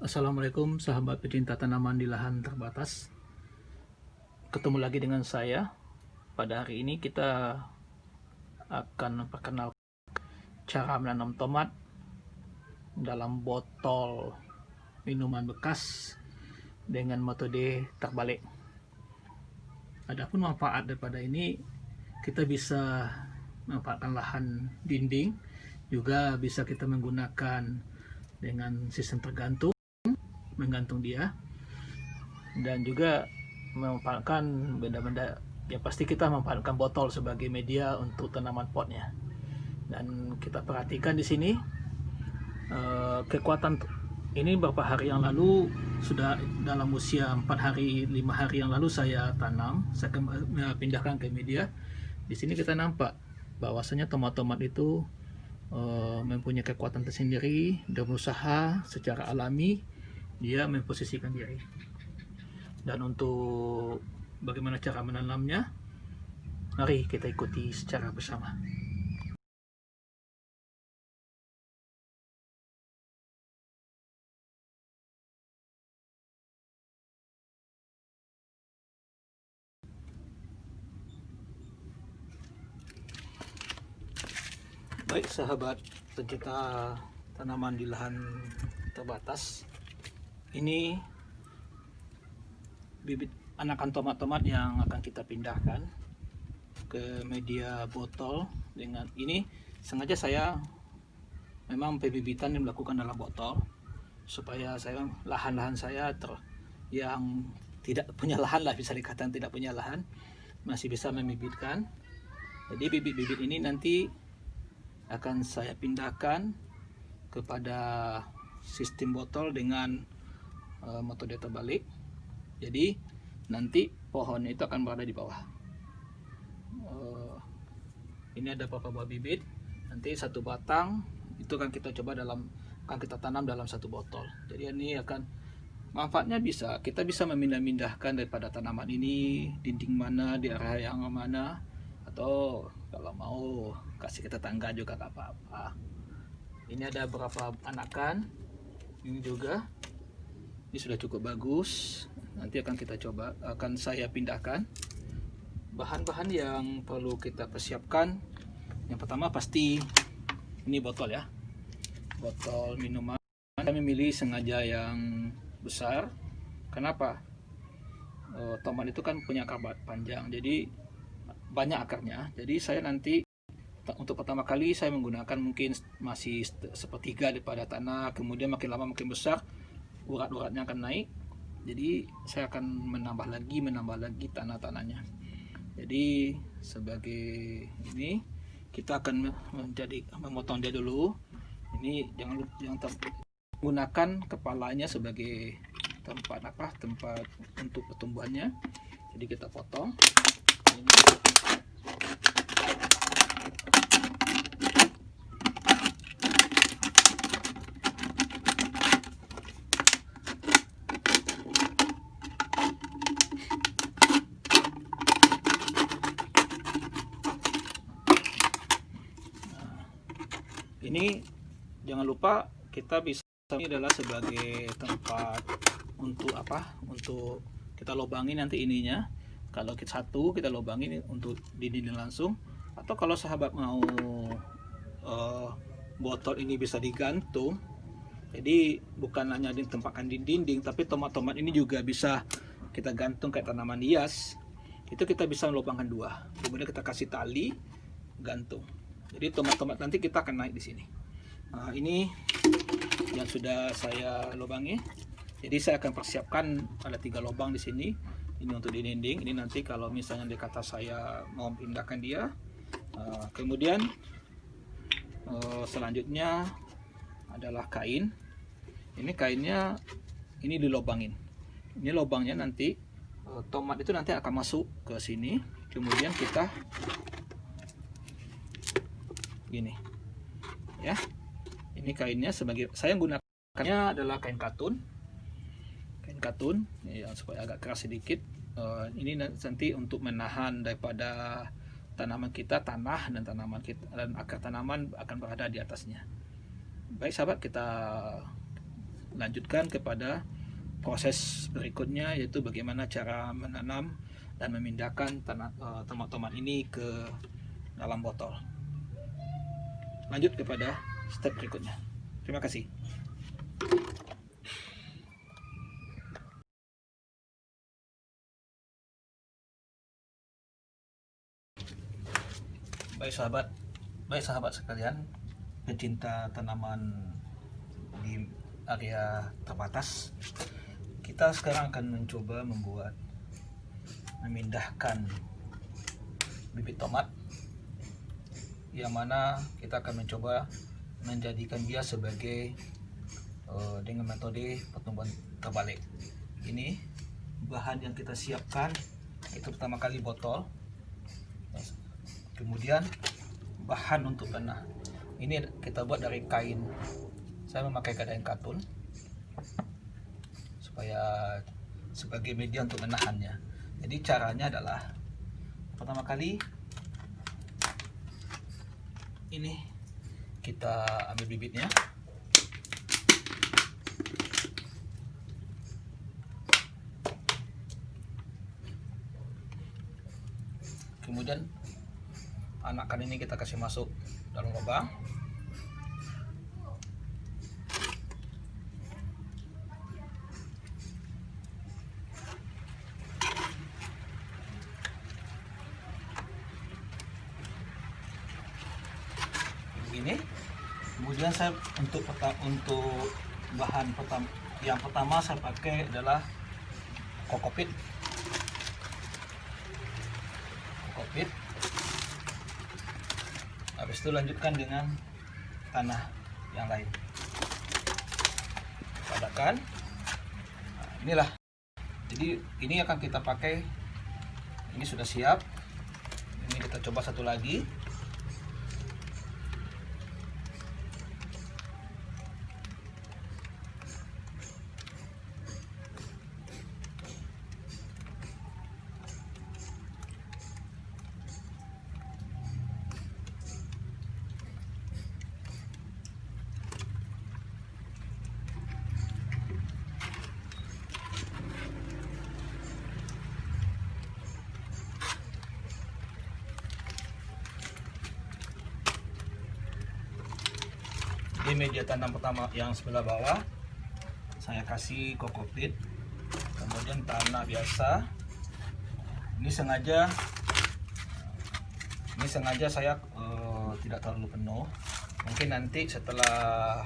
Assalamualaikum sahabat pecinta tanaman di lahan terbatas. Ketemu lagi dengan saya. Pada hari ini kita akan perkenalkan cara menanam tomat dalam botol minuman bekas dengan metode terbalik. Adapun manfaat daripada ini, kita bisa memanfaatkan lahan dinding, juga bisa kita menggunakan dengan sistem menggantung dia, dan juga memanfaatkan benda-benda ya, pasti kita memanfaatkan botol sebagai media untuk tanaman potnya. Dan kita perhatikan di sini kekuatan ini beberapa hari yang lalu, sudah dalam usia 4 hari 5 hari yang lalu saya tanam, saya pindahkan ke media. Di sini kita nampak bahwasanya tomat-tomat itu mempunyai kekuatan tersendiri dan berusaha secara alami dia memposisikan diri. Dan untuk bagaimana cara menanamnya, mari kita ikuti secara bersama. Baik sahabat pencinta tanaman di lahan terbatas, ini bibit anakan tomat-tomat yang akan kita pindahkan ke media botol. Dengan ini sengaja saya memang pembibitan yang dilakukan dalam botol supaya saya lahan-lahan saya yang tidak punya lahan lah, bisa dikatakan tidak punya lahan, masih bisa membibitkan. Jadi bibit-bibit ini nanti akan saya pindahkan kepada sistem botol dengan metode terbalik. Jadi nanti pohon itu akan berada di bawah. Ini ada beberapa buah bibit, nanti satu batang itu akan kita tanam dalam satu botol. Jadi ini akan manfaatnya, kita bisa memindah-mindahkan daripada tanaman ini dinding mana, di area yang mana, atau kalau mau kasih ke tetangga juga gak apa-apa. Ini ada beberapa anakan, ini juga, ini sudah cukup bagus. Nanti akan saya pindahkan. Bahan-bahan yang perlu kita persiapkan, yang pertama pasti ini botol ya, botol minuman. Kami memilih sengaja yang besar. Kenapa? Tomat itu kan punya akar panjang, jadi banyak akarnya. Jadi saya nanti untuk pertama kali saya menggunakan mungkin masih sepertiga daripada tanah, kemudian makin lama makin besar urat-uratnya akan naik. Jadi saya akan menambah lagi tanah-tanahnya. Jadi sebagai ini kita akan memotong dia dulu. Ini jangan gunakan kepalanya sebagai tempat untuk pertumbuhannya. Jadi kita potong ini. Ini jangan lupa kita bisa, ini adalah sebagai tempat untuk kita lubangin nanti ininya. Kalau kita lubangin untuk dinding langsung, atau kalau sahabat mau botol ini bisa digantung, jadi bukan hanya ditempatkan di dinding, tapi tomat-tomat ini juga bisa kita gantung kayak tanaman hias. Itu kita bisa melubangkan dua, kemudian kita kasih tali gantung. Jadi tomat-tomat nanti kita akan naik di sini. Nah, ini yang sudah saya lubangi. Jadi saya akan persiapkan ada 3 lubang di sini. Ini untuk di dinding. Ini nanti kalau misalnya dikata saya mau pindahkan dia. Kemudian selanjutnya adalah kain. Ini kainnya ini dilobangin. Ini lubangnya nanti tomat itu nanti akan masuk ke sini. Kemudian kita gini ya, ini kainnya saya gunakannya adalah kain katun ya, supaya agak keras sedikit. Ini nanti untuk menahan daripada tanaman kita, tanah dan tanaman kita dan akar tanaman akan berada di atasnya. Baik sahabat, kita lanjutkan kepada proses berikutnya, yaitu bagaimana cara menanam dan memindahkan tomat-tomat ini ke dalam botol. Lanjut kepada step berikutnya. Terima kasih. Baik sahabat sekalian, pecinta tanaman di area terbatas, kita sekarang akan mencoba memindahkan bibit tomat, yang mana kita akan mencoba menjadikan dia sebagai dengan metode pertumbuhan terbalik. Ini bahan yang kita siapkan, itu pertama kali botol, kemudian bahan untuk tanah. Ini kita buat dari kain. Saya memakai kain katun supaya sebagai media untuk menahannya. Jadi caranya adalah pertama kali ini kita ambil bibitnya, kemudian anakan ini kita kasih masuk dalam lubang. Begini. Kemudian saya untuk bahan yang pertama saya pakai adalah kokopit. Habis itu lanjutkan dengan tanah yang lain, padakan. Nah, inilah, jadi ini akan kita pakai. Ini sudah siap. Ini kita coba satu lagi. Di media tanam pertama yang sebelah bawah saya kasih kokopit, kemudian tanah biasa. Ini sengaja saya tidak terlalu penuh. Mungkin nanti setelah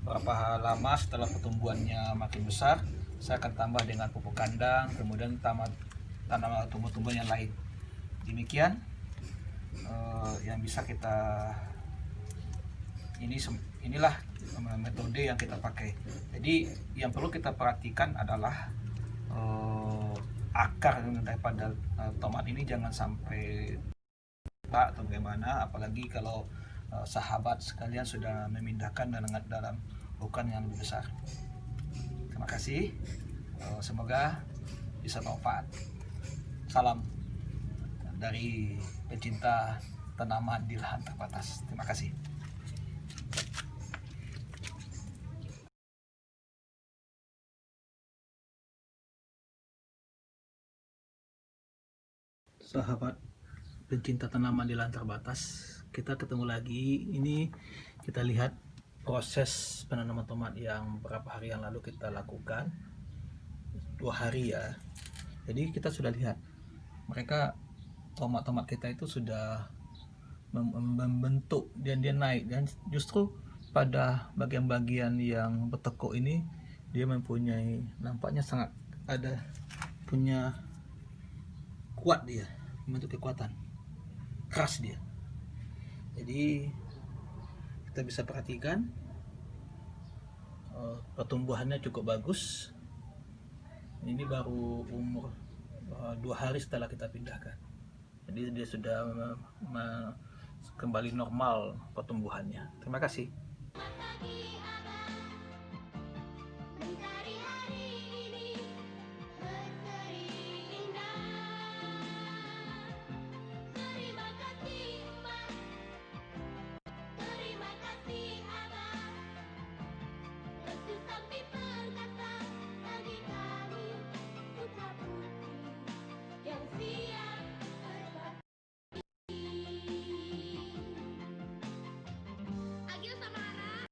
berapa lama, setelah pertumbuhannya makin besar, saya akan tambah dengan pupuk kandang, kemudian tanam tumbuh-tumbuhan yang lain. Demikian yang bisa kita, inilah metode yang kita pakai. Jadi yang perlu kita perhatikan adalah akar daripada tomat ini jangan sampai atau bagaimana, apalagi kalau sahabat sekalian sudah memindahkan dalam bukan yang lebih besar. Terima kasih, semoga bisa manfaat. Salam dari pecinta tanaman di lahan terbatas. Terima kasih. Sahabat pencinta tanaman di lahan terbatas, kita ketemu lagi. Ini kita lihat proses penanaman tomat yang beberapa hari yang lalu kita lakukan, 2 hari ya. Jadi kita sudah lihat mereka, tomat-tomat kita itu sudah membentuk dan dia naik, dan justru pada bagian-bagian yang bertekuk ini dia mempunyai, nampaknya sangat punya kuat, dia membentuk kekuatan, keras dia. Jadi kita bisa perhatikan pertumbuhannya cukup bagus. Ini baru umur 2 hari setelah kita pindahkan. Jadi dia sudah kembali normal pertumbuhannya. Terima kasih.